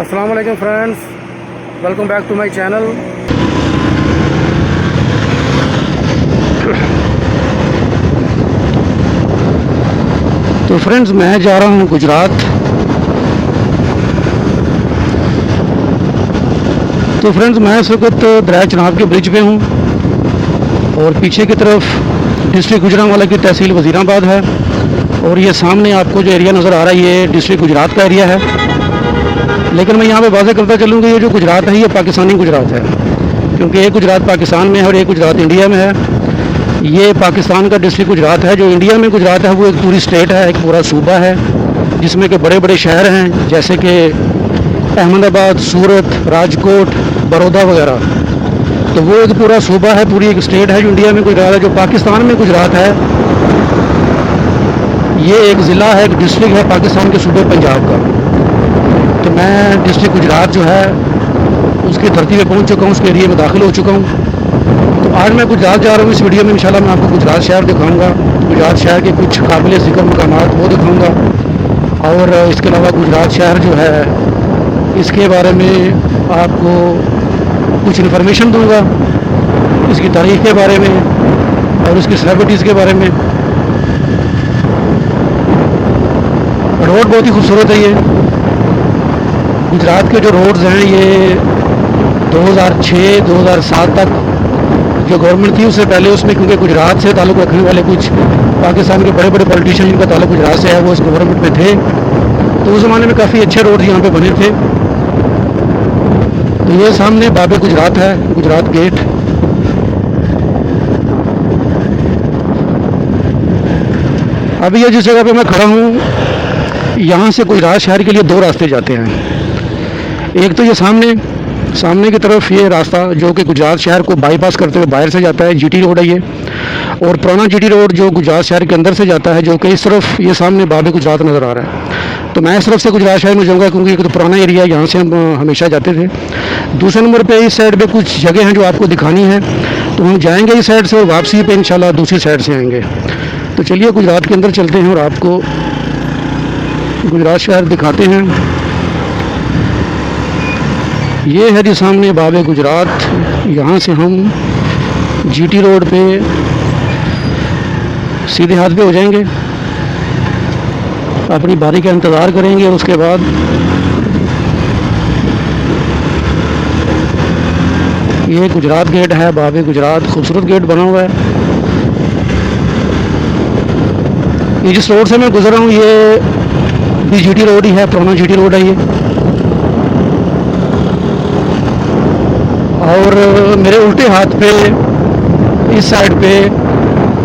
अस्सलाम वालेकुम friends, welcome back to my channel. तो फ्रेंड्स, मैं जा रहा हूँ गुजरात। तो फ्रेंड्स, मैं इस वक्त दरिया चनाब के ब्रिज पे हूँ और पीछे की तरफ डिस्ट्रिक्ट गुजरांवाला की तहसील वज़ीराबाद है और ये सामने आपको जो एरिया नज़र आ रहा है ये डिस्ट्रिक्ट गुजरात का एरिया है। लेकिन मैं यहाँ पे वाज़ेह करता चलूँ कि ये जो गुजरात है ये पाकिस्तानी गुजरात है, क्योंकि एक गुजरात पाकिस्तान में है और एक गुजरात इंडिया में है। ये पाकिस्तान का डिस्ट्रिक्ट गुजरात है। जो इंडिया में गुजरात है वो एक पूरी स्टेट है, एक पूरा सूबा है जिसमें के बड़े बड़े शहर हैं जैसे कि अहमदाबाद, सूरत, राजकोट, बड़ौदा वगैरह। तो वो एक पूरा सूबा है, पूरी एक स्टेट है जो इंडिया में गुजरात है। जो पाकिस्तान में गुजरात है ये एक ज़िला है, एक डिस्ट्रिक्ट है पाकिस्तान के सूबे पंजाब का। तो मैं डिस्ट्रिक्ट गुजरात जो है उसकी धरती पे पहुंच चुका हूँ, उसके एरिए में दाखिल हो चुका हूँ। तो आज मैं गुजरात जा रहा हूँ। इस वीडियो में इंशाल्लाह मैं आपको गुजरात शहर दिखाऊंगा, गुजरात शहर के कुछ काबिल ज़िक्र मकामात वो दिखाऊंगा और इसके अलावा गुजरात शहर जो है इसके बारे में आपको कुछ इन्फॉर्मेशन दूंगा, इसकी तारीख़ के बारे में और उसकी सेलिब्रिटीज़ के बारे में। रोड बहुत ही खूबसूरत है। ये गुजरात के जो रोड्स हैं ये 2006-2007 तक जो गवर्नमेंट थी उससे पहले उसमें, क्योंकि गुजरात से ताल्लुक़ रखने वाले कुछ पाकिस्तान के बड़े बड़े पॉलिटिशियन जिनका ताल्लुक़ गुजरात से है वो इस गवर्नमेंट में थे। तो उस ज़माने में काफ़ी अच्छे रोड यहाँ पे बने थे। तो ये सामने बाबे गुजरात है, गुजरात गेट। अभी ये जिस जगह पे मैं खड़ा हूँ यहाँ से गुजरात शहर के लिए दो रास्ते जाते हैं। एक तो ये सामने की तरफ ये रास्ता जो कि गुजरात शहर को बाईपास करते हुए बाहर से जाता है, जीटी रोड है ये। और पुराना जीटी रोड जो गुजरात शहर के अंदर से जाता है, जो कि इस तरफ ये सामने बाबे गुजरात नज़र आ रहा है। तो मैं इस तरफ से गुजरात शहर में जाऊँगा क्योंकि एक तो पुराना एरिया यहाँ से हम हमेशा जाते थे। दूसरे नंबर पर इस साइड पर कुछ जगह हैं जो आपको दिखानी है, तो हम जाएँगे इस साइड से और वापसी पर इंशाल्लाह दूसरी साइड से आएँगे। तो चलिए गुजरात के अंदर चलते हैं और आपको गुजरात शहर दिखाते हैं। ये है जी सामने बाबे गुजरात। यहाँ से हम जीटी रोड पे सीधे हाथ पे हो जाएंगे, अपनी बारी का इंतज़ार करेंगे और उसके बाद ये गुजरात गेट है, बाबे गुजरात। खूबसूरत गेट बना हुआ है। ये जिस रोड से मैं गुजर रहा हूँ ये भी जीटी रोड ही है, पुराना जीटी रोड है ये। और मेरे उल्टे हाथ पे इस साइड पे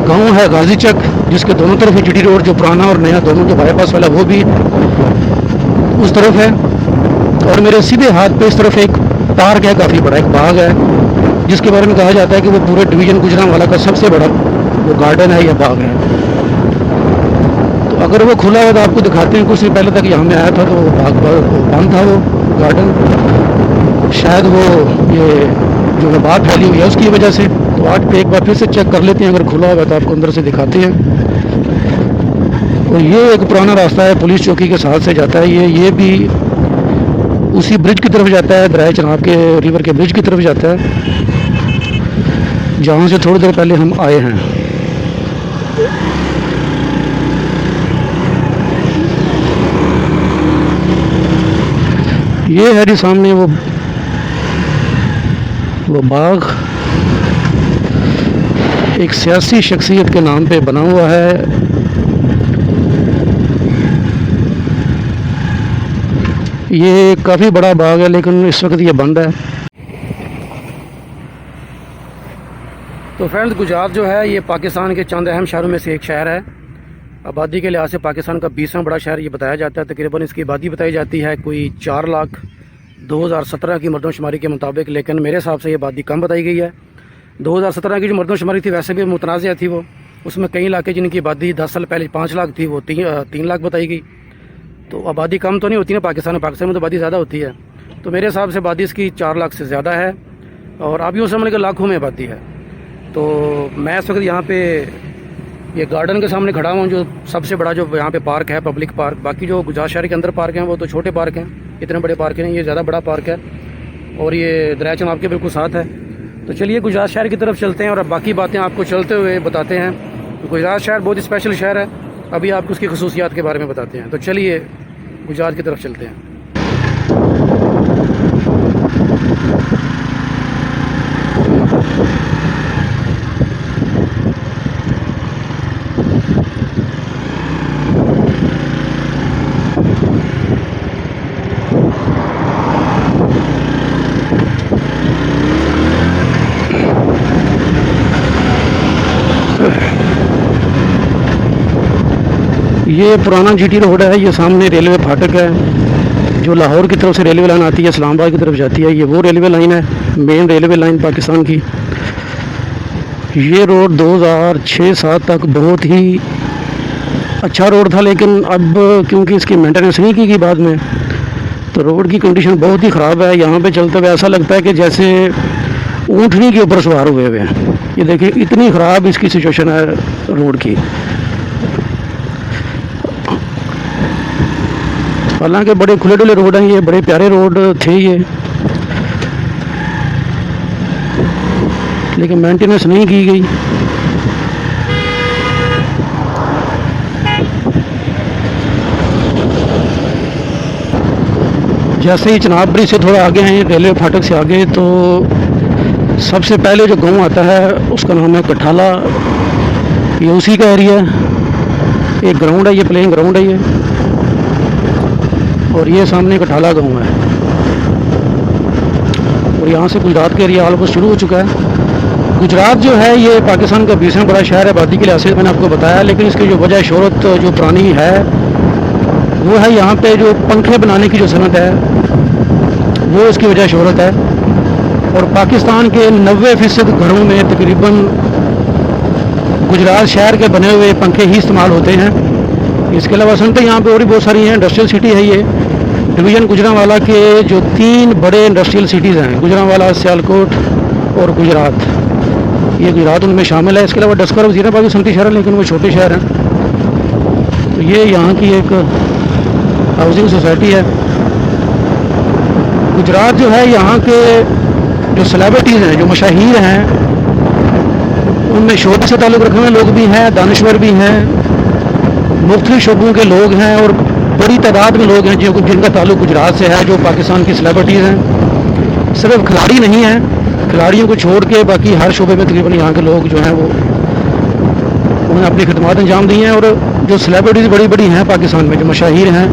गांव है गाजी चक, जिसके दोनों तरफ जीटी रोड जो पुराना और नया दोनों जो बाईपास वाला वो भी उस तरफ है। और मेरे सीधे हाथ पे इस तरफ एक पार्क है, काफ़ी बड़ा एक बाग है जिसके बारे में कहा जाता है कि वो पूरे डिवीज़न गुजरांवाला का सबसे बड़ा वो गार्डन है या बाग है। तो अगर वो खुला है तो आपको दिखाते हैं। कुछ दिन पहले तक यहाँ में आया था तो बाग बंद था वो गार्डन, शायद वो ये जो वबा फैली हुई है उसकी वजह से। तो आज पे एक बार फिर से चेक कर लेते हैं, अगर खुला हुआ तो आपको अंदर से दिखाते हैं। और ये एक पुराना रास्ता है, पुलिस चौकी के साथ से जाता है ये भी उसी ब्रिज की तरफ जाता है, दरिया चनाब के रिवर के ब्रिज की तरफ जाता है जहाँ से थोड़ी देर पहले हम आए हैं। ये है जी सामने वो बाग, एक सियासी शख्सियत के नाम पे बना हुआ है। ये काफ़ी बड़ा बाग है लेकिन इस वक्त ये बंद है। तो फ्रेंड्स, गुजरात जो है ये पाकिस्तान के चंद अहम शहरों में से एक शहर है। आबादी के लिहाज से पाकिस्तान का 20वां बड़ा शहर ये बताया जाता है। तकरीबन इसकी आबादी बताई जाती है कोई 4 लाख 2017 की मरदमशुमारी के मुताबिक, लेकिन मेरे हिसाब से ये आबादी कम बताई गई है। 2017 की जो मरदमशुमारी थी वैसे भी मुतनाज़ थी वो, उसमें कई इलाके जिनकी आबादी 10 साल पहले 5 लाख थी वो 3 लाख बताई गई। तो आबादी कम तो नहीं होती ना पाकिस्तान में तो आबादी ज़्यादा होती है। तो मेरे हिसाब से आबादी इसकी 4 लाख से ज़्यादा है और अभी उस समय के लाखों में आबादी है। तो मैं इस वक्त यहाँ पे ये गार्डन के सामने खड़ा हूँ, जो सबसे बड़ा जो यहाँ पे पार्क है, पब्लिक पार्क। बाकी जो गुजरात शहर के अंदर पार्क हैं वो तो छोटे पार्क हैं, इतने बड़े पार्क नहीं, ये ज़्यादा बड़ा पार्क है और ये दरिया चनाब के बिल्कुल साथ है। तो चलिए गुजरात शहर की तरफ चलते हैं और अब बाकी बातें आपको चलते हुए बताते हैं। गुजरात शहर बहुत ही स्पेशल शहर है, अभी आपको उसकी खसूसियात के बारे में बताते हैं। तो चलिए गुजरात की तरफ चलते हैं। ये पुराना जीटी रोड है, ये सामने रेलवे फाटक है जो लाहौर की तरफ से रेलवे लाइन आती है, इस्लामाबाद की तरफ जाती है। ये वो रेलवे लाइन है, मेन रेलवे लाइन पाकिस्तान की। ये रोड 2006-07 तक बहुत ही अच्छा रोड था, लेकिन अब क्योंकि इसकी मेंटेनेंस नहीं की गई बाद में, तो रोड की कंडीशन बहुत ही ख़राब है। यहाँ पे चलते हुए ऐसा लगता है कि जैसे ऊँटनी के ऊपर सवार हुए हुए हैं। ये देखिए इतनी ख़राब इसकी सिचुएशन है रोड की। हालांकि बड़े खुले डुले रोड हैं, ये बड़े प्यारे रोड थे ये, लेकिन मेंटेनेंस नहीं की गई। जैसे ही चनाब ब्रिज से थोड़ा आगे हैं, रेलवे फाटक से आगे, तो सबसे पहले जो गांव आता है उसका नाम है कठाला। ये उसी का एरिया है, एक ग्राउंड है, ये प्लेइंग ग्राउंड है ये, और ये सामने कठाला गांव है। और यहाँ से गुजरात का एरिया ऑलमोस्ट शुरू हो चुका है। गुजरात जो है ये पाकिस्तान का 20वां बड़ा शहर है आबादी के लिहाज से, मैंने आपको बताया। लेकिन इसकी जो वजह शोहरत जो पुरानी है वो है यहाँ पे जो पंखे बनाने की जो सनत है वो इसकी वजह शोहरत है। और पाकिस्तान के 90% घरों में तकरीबन गुजरात शहर के बने हुए पंखे ही इस्तेमाल होते हैं। इसके अलावा सनतें यहाँ पे और भी बहुत सारी हैं। इंडस्ट्रियल सिटी है ये, डिवीज़न गुजरांवाला के जो 3 बड़े इंडस्ट्रियल सिटीज़ हैं, गुजरांवाला, सियालकोट और गुजरात, ये गुजरात उनमें शामिल है। इसके अलावा डस्कर वज़ीराबाद भी सनती शहर है, लेकिन वो छोटे शहर हैं। तो ये यहाँ की एक हाउसिंग सोसाइटी है। गुजरात जो है, यहाँ के जो सेलिब्रिटीज़ हैं, जो मशाहीर हैं, उनमें शोहरत से ताल्लुक़ रखने वाले लोग भी हैं, दानिश्वर भी हैं, मुख्तलिफ शोबों के लोग हैं और बड़ी तादाद में लोग हैं जिनका ताल्लुक़ गुजरात से है, जो पाकिस्तान की सेलिब्रिटीज़ हैं। सिर्फ खिलाड़ी नहीं हैं, खिलाड़ियों को छोड़ के बाकी हर शोबे में तकरीबन यहाँ के लोग जो हैं वो उन्होंने अपनी खिदमत अंजाम दी हैं। और जो सेलिब्रिटीज़ बड़ी बड़ी हैं पाकिस्तान में, जो मशाहीर हैं,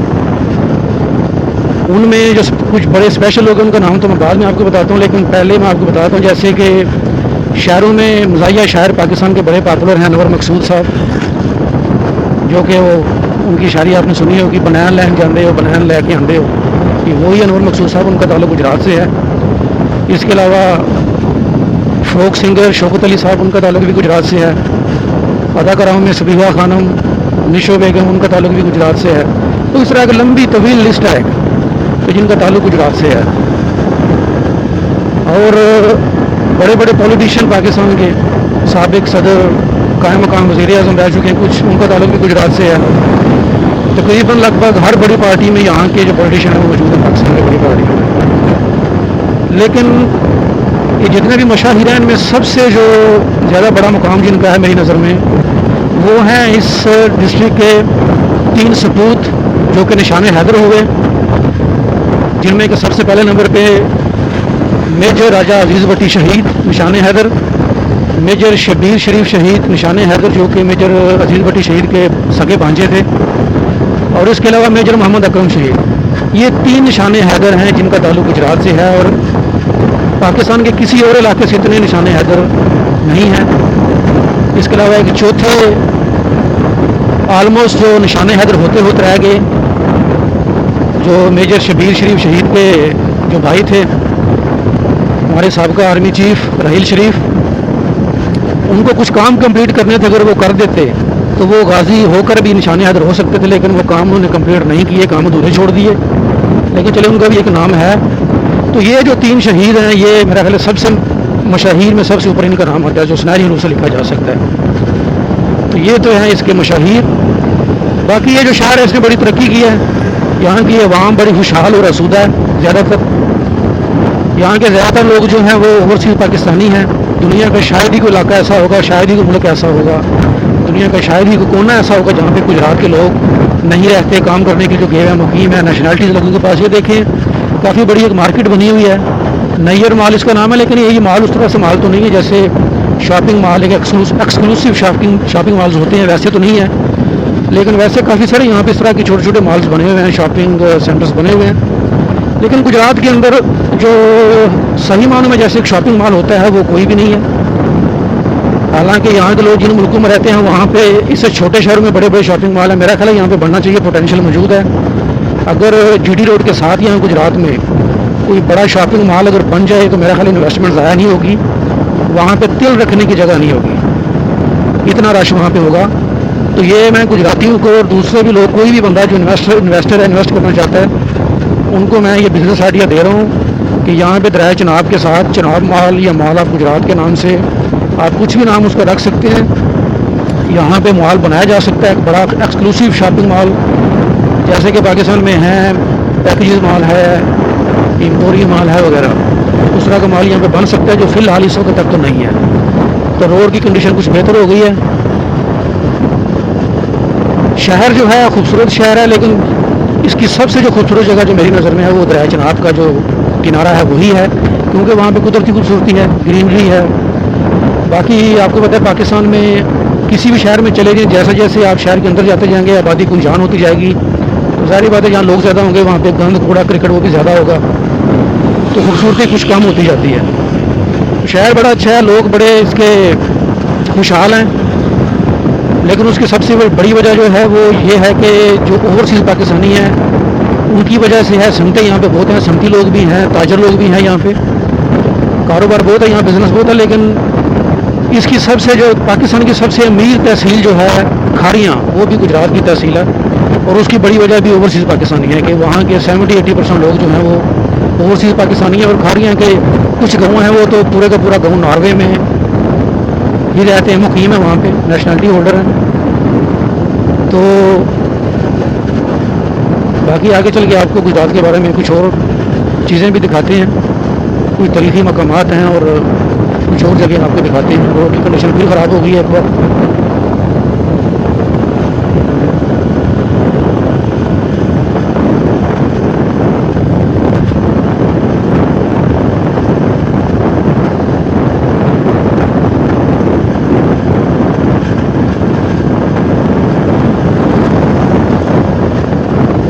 उनमें जो कुछ बड़े स्पेशल लोग हैं उनका नाम तो मैं बाद में आपको बताता हूँ, लेकिन पहले मैं आपको बताता हूँ जैसे कि शायरों में मज़ाहिया शायर पाकिस्तान के बड़े पॉपुलर हैं अनवर मकसूद साहब, जो कि वो उनकी शायरी आपने सुनी हो कि बनैन लैन जाते हो, बनैन लैके आते हो, कि वही अनवर मकसूद साहब, उनका ताल्लुक़ गुजरात से है। इसके अलावा फोक सिंगर शौकत अली साहब, उनका ताल्लुक़ भी गुजरात से है। अदाकाराओं में सबीहा खानम, निशो बेगम, उनका ताल्लुक़ भी गुजरात से है। तो इस तरह की लंबी तवील लिस्ट है तो जिनका ताल्लुक़ गुजरात से है। और बड़े बड़े पॉलिटिशियन पाकिस्तान के साबिक सदर, कायम मकाम वज़ीर आज़म रह चुके हैं कुछ, उनका ताल्लुक़ भी गुजरात से है। तकरीबन लगभग हर बड़ी पार्टी में यहाँ के जो पॉलिटिशियन हैं वो मौजूद है पाकिस्तान की बड़ी पार्टी में। लेकिन ये जितने भी मशाहिर हैं इनमें सबसे जो ज़्यादा बड़ा मुकाम जिनका है मेरी नज़र में, वो हैं इस डिस्ट्रिक्ट के 3 सपूत जो कि निशान हैदर हुए, जिनमें कि सबसे पहले नंबर पे मेजर राजा अजीज़ भट्टी शहीद निशान हैदर, मेजर शबीर शरीफ शहीद निशान हैदर जो कि मेजर अजीज़ भट्टी शहीद के सगे भांजे थे, और इसके अलावा मेजर मोहम्मद अकरम शहीद। ये 3 निशान हैदर हैं जिनका ताल्लुक़ गुजरात से है, और पाकिस्तान के किसी और इलाके से इतने निशान हैदर नहीं हैं। इसके अलावा एक चौथे आलमोस्ट जो निशान हैदर होते होते रह गए, जो मेजर शबीर शरीफ शहीद के जो भाई थे, हमारे साबका आर्मी चीफ राहील शरीफ, उनको कुछ काम कंप्लीट करने थे, अगर वो कर देते तो वो गाजी होकर भी निशान हैदर हो सकते थे, लेकिन वो काम उन्होंने कंप्लीट नहीं किए, काम अधूरे छोड़ दिए। लेकिन चले उनका भी एक नाम है। तो ये जो 3 शहीद हैं, ये मेरा ख्याल सबसे मशाहीर में सबसे ऊपर इनका नाम आता है, जो सुनहरी रूह से लिखा जा सकता है। तो ये तो है इसके मशाहीर। बाकी ये जो शहर है इसने बड़ी तरक्की की है, यहाँ की आवाम बड़ी खुशहाल और आसूदा है। ज़्यादातर यहाँ के ज़्यादातर लोग जो हैं वो ओवरसीज़ पाकिस्तानी हैं। दुनिया का शायद ही कोई इलाका ऐसा होगा, शायद ही कोई मुल्क ऐसा होगा, दुनिया का शायद ही कोई कोना ऐसा होगा जहाँ पे गुजरात के लोग नहीं रहते, काम करने के जो गए हैं मुकीम है, नेशनलिटीज़ लोगों के पास। ये देखें काफ़ी बड़ी एक मार्केट बनी हुई है, नैयर माल इसका नाम है, लेकिन ये माल उस तरह से माल तो नहीं है जैसे शॉपिंग माल, एक एक्सक्लूसिव शॉपिंग मॉल्स होते हैं वैसे तो नहीं है, लेकिन वैसे काफ़ी सारे यहाँ पे इस तरह के छोटे छोटे मॉल्स बने हुए हैं, शॉपिंग सेंटर्स बने हुए हैं। लेकिन गुजरात के अंदर जो सही मानों में जैसे एक शॉपिंग मॉल होता है वो कोई भी नहीं है। हालांकि यहाँ के लोग जिन मुल्कों में रहते हैं वहाँ पे इससे छोटे शहरों में बड़े बड़े शॉपिंग मॉल है। मेरा ख्याल है यहाँ पे बढ़ना चाहिए, पोटेंशियल मौजूद है। अगर जीटी रोड के साथ यहाँ गुजरात में कोई बड़ा शॉपिंग मॉल अगर बन जाए तो मेरा ख्याल इन्वेस्टमेंट ज़्यादा नहीं होगी, वहाँ पे तिल रखने की जगह नहीं होगी, इतना रश वहाँ पे होगा। तो ये मैं गुजरातियों को और दूसरे भी लोग, कोई भी बंदा जो इन्वेस्टर है, इन्वेस्ट करना चाहता है, उनको मैं ये बिज़नेस आइडिया दे रहा हूँ कि यहाँ पे दरिया चनाब के साथ चनाब मॉल या मॉल ऑफ गुजरात के नाम से आप कुछ भी नाम उसका रख सकते हैं। यहाँ पे मॉल बनाया जा सकता है, एक बड़ा एक्सक्लूसिव शॉपिंग मॉल जैसे कि पाकिस्तान में है, पैकेजेस मॉल है, एम्पोरियम मॉल है वगैरह, उस तरह का मॉल यहाँ पे बन सकता है, जो फ़िलहाल इस वक्त तक तो नहीं है। तो रोड की कंडीशन कुछ बेहतर हो गई है। शहर जो है खूबसूरत शहर है, लेकिन इसकी सबसे जो खूबसूरत जगह जो मेरी नज़र में है वो दरिया चनाब का जो किनारा है वही है, क्योंकि वहाँ पे कुदरती खूबसूरती है, ग्रीनरी है। बाकी आपको पता है पाकिस्तान में किसी भी शहर में चले जाएँ, जैसे जैसे आप शहर के अंदर जाते जाएंगे आबादी गुंजान होती जाएगी, तो सारी बातें जहाँ लोग ज़्यादा होंगे वहाँ पे गंद कूड़ा क्रिकेट वो भी ज़्यादा होगा, तो खूबसूरती कुछ कम होती जाती है। शहर बड़ा अच्छा है, लोग बड़े इसके खुशहाल हैं, लेकिन उसकी सबसे बड़ी वजह जो है वो ये है कि जो ओवरसीज़ पाकिस्तानी हैं उनकी वजह से है। समते यहाँ पे बहुत हैं, समती लोग भी हैं, ताजर लोग भी हैं, यहाँ पे कारोबार बहुत है, यहाँ बिज़नेस बहुत है। लेकिन इसकी सबसे जो पाकिस्तान की सबसे अमीर तहसील जो है खारियाँ, वो भी गुजरात की तहसील है, और उसकी बड़ी वजह भी ओवरसीज़ पाकिस्तानी है कि वहाँ के 70-80% लोग जो हैं वो ओवरसीज़ पाकिस्तानी हैं। और खारियाँ के कुछ गाँव हैं वो तो पूरे का पूरा गाँव नॉर्वे में ही रहते हैं, मुकीम है वहाँ पे, नेशनलिटी होल्डर हैं। तो बाकी आगे चल के आपको गुजरात के बारे में कुछ और चीज़ें भी दिखाते हैं, कुछ तारीख़ी मकामात हैं और कुछ और जगह आपको दिखाते हैं। रोड की कंडीशन फिर ख़राब हो गई है एक बार।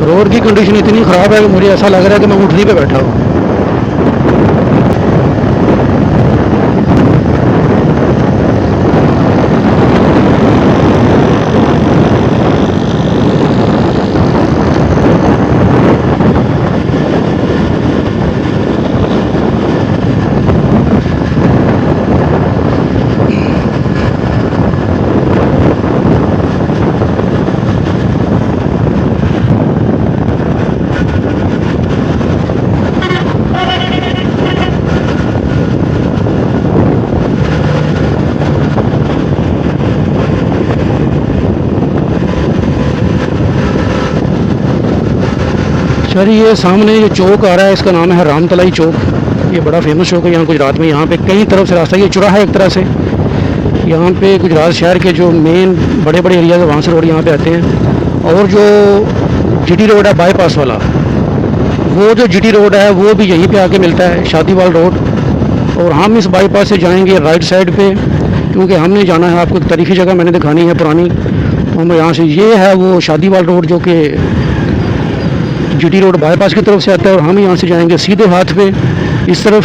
रोड की कंडीशन इतनी ख़राब है कि मुझे ऐसा लग रहा है कि मैं ऊँटनी पे बैठा हूँ। सर ये सामने जो चौक आ रहा है इसका नाम है रामतलाई चौक। ये बड़ा फेमस चौक है यहाँ गुजरात में। यहाँ पे कई तरफ से रास्ता, ये चौराहा है एक तरह से। यहाँ पे गुजरात शहर के जो मेन बड़े बड़े एरिया है वहाँ से रोड यहाँ पे आते हैं। और जो जीटी रोड है बाईपास वाला, वो जो जीटी रोड है वो भी यहीं पे आके मिलता है, शादीवाल रोड। और हम इस बाईपास से जाएंगे राइट साइड पे, क्योंकि हमने जाना है, आपको एक तारीखी जगह मैंने दिखानी है पुरानी। तो हम यहाँ से, ये है वो शादीवाल रोड जो कि जीटी रोड बाईपास की तरफ से आता है, और हम यहाँ से जाएंगे सीधे हाथ पे इस तरफ।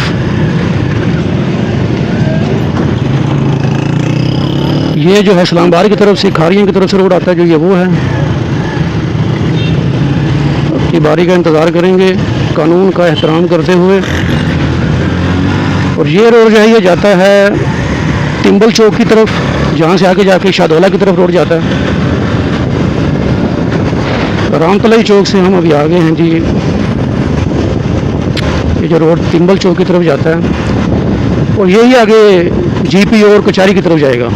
ये जो है इस्लामाबाद की तरफ से, खारियाँ की तरफ से रोड आता है, जो ये वो है। अपनी बारी का इंतज़ार करेंगे कानून का एहतराम करते हुए। और ये रोड जो है ये जाता है तिम्बल चौक की तरफ, जहाँ से आगे जाके शादौला की तरफ रोड जाता है। रामतलाई चौक से हम अभी आगे हैं जी। ये जो रोड तिम्बल चौक की तरफ जाता है, और यही आगे जीपी और कचहरी की तरफ जाएगा।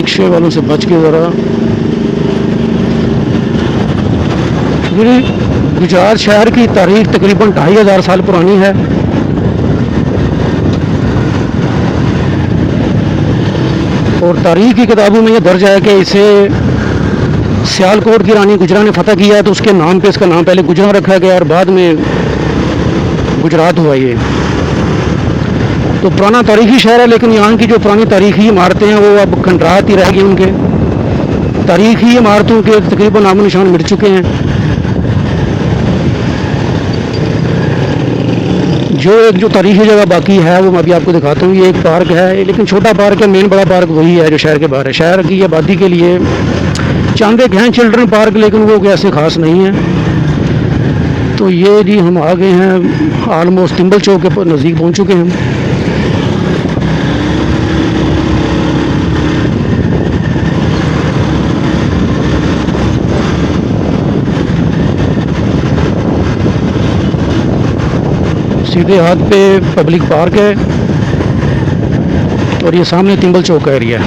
रिक्शे वालों से बच के ज़रा। गुजरात शहर की तारीख तकरीबन 2500 साल पुरानी है। और तारीख की किताबों में यह दर्ज है कि इसे सियालकोट की रानी गुजरा ने फतह किया, तो उसके नाम पे इसका नाम पहले गुजरा रखा गया और बाद में गुजरात हुआ ये। तो पुराना तारीखी शहर है, लेकिन यहाँ की जो पुरानी तारीखी इमारतें हैं वो अब खंडरात ही रह गई। उनके तारीखी इमारतों के तकरीबन नामो निशान मिट चुके हैं। जो एक जो तारीखी जगह बाकी है वो मैं अभी आपको दिखाता हूँ। ये एक पार्क है, लेकिन छोटा पार्क है, मेन बड़ा पार्क वही है जो शहर के बाहर है। शहर की आबादी के लिए चंद एक हैं चिल्ड्रन पार्क, लेकिन वो ऐसे खास नहीं है। तो ये जी हम आ गए हैं, आलमोस्ट तिम्बल चौक के नज़दीक पहुँच चुके हैं। सीधे हाथ पे पब्लिक पार्क है और ये सामने तिम्बल चौक का एरिया है।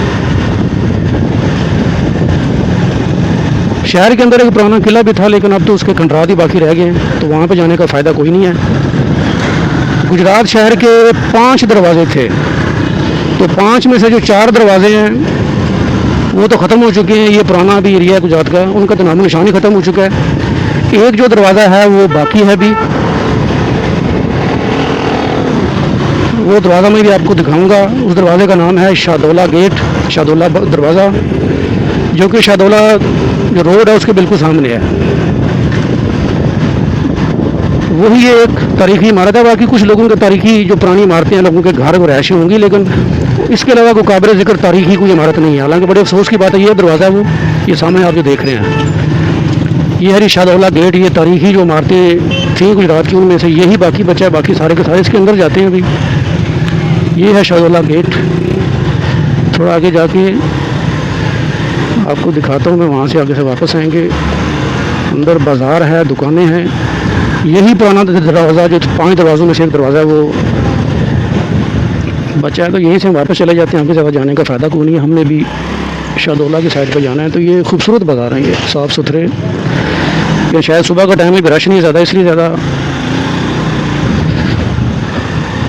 शहर के अंदर एक पुराना किला भी था, लेकिन अब तो उसके खंडरात ही बाकी रह गए हैं, तो वहाँ पे जाने का फ़ायदा कोई नहीं है। गुजरात शहर के 5 दरवाजे थे, तो 5 में से जो 4 दरवाजे हैं वो तो ख़त्म हो चुके हैं। ये पुराना भी एरिया है गुजरात का, उनका तो नामो निशान ही ख़त्म हो चुका है। एक जो दरवाज़ा है वो बाकी है अभी, वो दरवाज़ा मैं भी आपको दिखाऊंगा। उस दरवाज़े का नाम है शाहदौला गेट, शाहदौला दरवाज़ा, जो कि शाहदौला जो रोड है उसके बिल्कुल सामने है। वही एक तारीखी इमारत है। बाकी कुछ लोगों के तारीखी जो पुरानी इमारतें हैं, लोगों के घर और रहायशें होंगी, लेकिन इसके अलावा कोई काबिल ज़िक्र तारीखी कोई इमारत नहीं है। हालांकि बड़े अफसोस की बात है, ये दरवाज़ा वो ये सामने आप जो देख रहे हैं ये है शाहदौला गेट। ये तारीखी जो इमारतें थी गुजरात की, उनमें से यही बाकी बचा है, बाकी सारे के सारे इसके अंदर जाते हैं अभी। ये है शाहदौला गेट। थोड़ा आगे जाके आपको दिखाता हूँ मैं, वहाँ से आगे से वापस आएंगे। अंदर बाज़ार है, दुकानें हैं। यही पुराना दरवाज़ा जो 5 दरवाज़ों में से एक दरवाज़ा है वो बचा है, तो यहीं से हम वापस चले जाते हैं। आगे ज़्यादा जाने का फ़ायदा कोई नहीं है। हमने भी शाहदौला की साइड पर जाना है। तो ये खूबसूरत बाज़ार हैं, ये साफ़ सुथरे। ये शायद सुबह का टाइम है, रश नहीं ज़्यादा, इसलिए ज़्यादा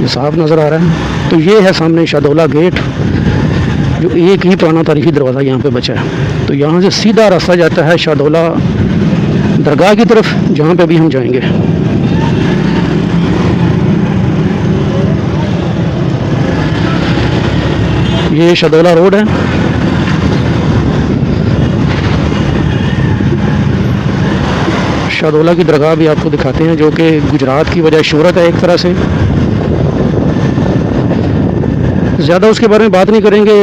ये साफ नज़र आ रहा है। तो ये है सामने शाहदौला गेट, जो एक ही पुराना तारीखी दरवाज़ा यहाँ पे बचा है। तो यहाँ से सीधा रास्ता जाता है शाहदौला दरगाह की तरफ, जहाँ पे अभी हम जाएंगे। ये शाहदौला रोड है। शाहदौला की दरगाह भी आपको दिखाते हैं, जो कि गुजरात की वजह शोहरत है एक तरह से। ज़्यादा उसके बारे में बात नहीं करेंगे।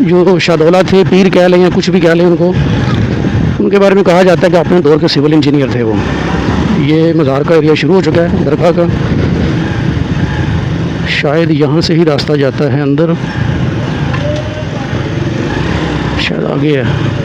जो शाहदौला थे, पीर कह लें या कुछ भी कह लें उनको, उनके बारे में कहा जाता है कि अपने दौर के सिविल इंजीनियर थे वो। ये मज़ार का एरिया शुरू हो चुका है दरगाह का। शायद यहाँ से ही रास्ता जाता है अंदर, शायद आगे है।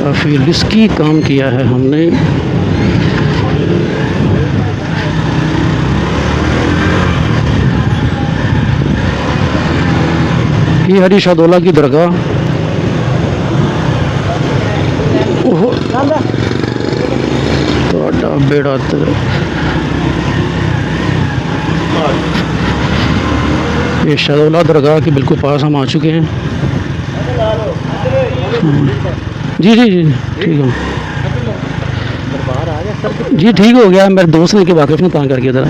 काफ़ी रिस्की काम किया है हमने। ये हरी शाहदौला की दरगाह। तो बेड़ा ये शाहदौला दरगाह के बिल्कुल पास हम आ चुके हैं। जी जी जी ठीक है जी, ठीक हो गया। मेरे दोस्त ने के वाकिफ ने तंग करके इधर।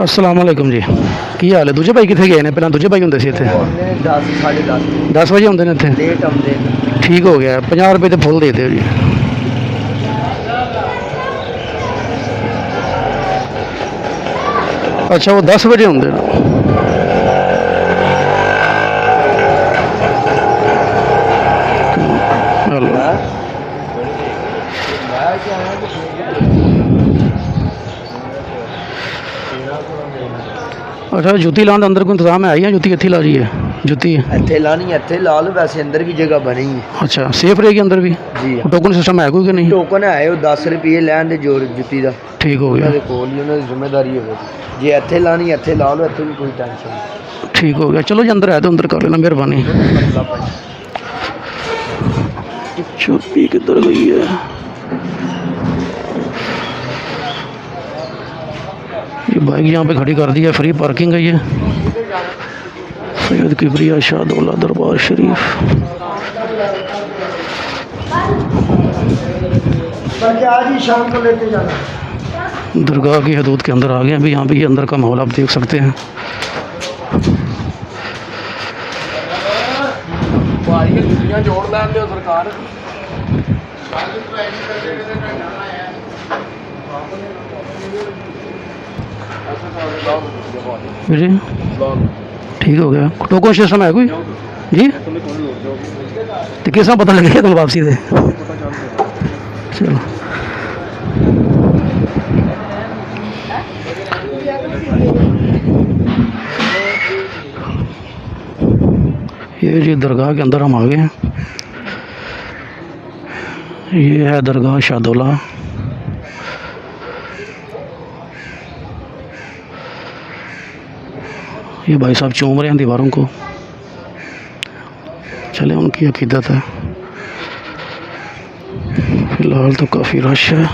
अस्सलाम वालेकुम जी, की हाल है? दूजे भाई कितने गए ने? पहला दूजे भाई होंगे सी इत्थे 10 बजे होंगे ने इत्थे। ठीक हो गया, 50 रुपये तो फुल दे दो जी। अच्छा वो 10 बजे होंगे ना। हेलो अच्छा जुत्ती लाने अंदर कोई इंतजाम है या जुत्ती इत्थे ला रही है? जुत्ती ਇੱਥੇ ਲਾਣੀ ਇੱਥੇ ਲਾ ਲਓ, ਵੈਸੇ ਅੰਦਰ ਵੀ ਜਗ੍ਹਾ ਬਣੀ ਹੈ अच्छा सेफ रहेगी अंदर भी? ਜੀ। टोकन सिस्टम है कोई कि नहीं? ਟੋਕਨ ਹੈ ਉਹ 10 ਰੁਪਏ ਲੈਣ ਦੇ ਜੋਰ ਜੁੱਤੀ ਦਾ, ठीक हो ਉਹਨਾਂ गया ਦੇ ਕੋਲ ਹੀ ਉਹਨਾਂ ਦੀ ਜ਼ਿੰਮੇਵਾਰੀ ਹੋਵੇਗੀ। ਜੇ ਇੱਥੇ ਲਾਣੀ ਇੱਥੇ ਲਾ ਲਓ, ਇੱਥੇ ਵੀ ਕੋਈ ਟੈਨਸ਼ਨ ਨਹੀਂ। ठीक हो गया। चलो जी अंदर है तो अंदर कर लेना, मेहरबानी। चुप्पी किधर गई है? ये बाइक यहाँ पे खड़ी कर दी है, फ्री पार्किंग है ये। सैयद किबरिया शाहदौला दरबार शरीफ। आज ही शाम को लेके जाना। दरगाह की हदूद के अंदर आ गए हैं अभी। यहाँ पे ये अंदर का माहौल आप देख सकते हैं। जोड़ लैन दो सरकार। जी ठीक हो गया। टोकन सिस्टम है कोई जी? तो किस तरह पता लगेगा तुम वापसी दे? चलो ये जी दरगाह के अंदर हम आ गए हैं। ये है दरगाह शाहदौला। ये भाई साहब चूम रहे हैं दीवारों को। चले उनकी अकीदत है। फिलहाल तो काफ़ी रश है।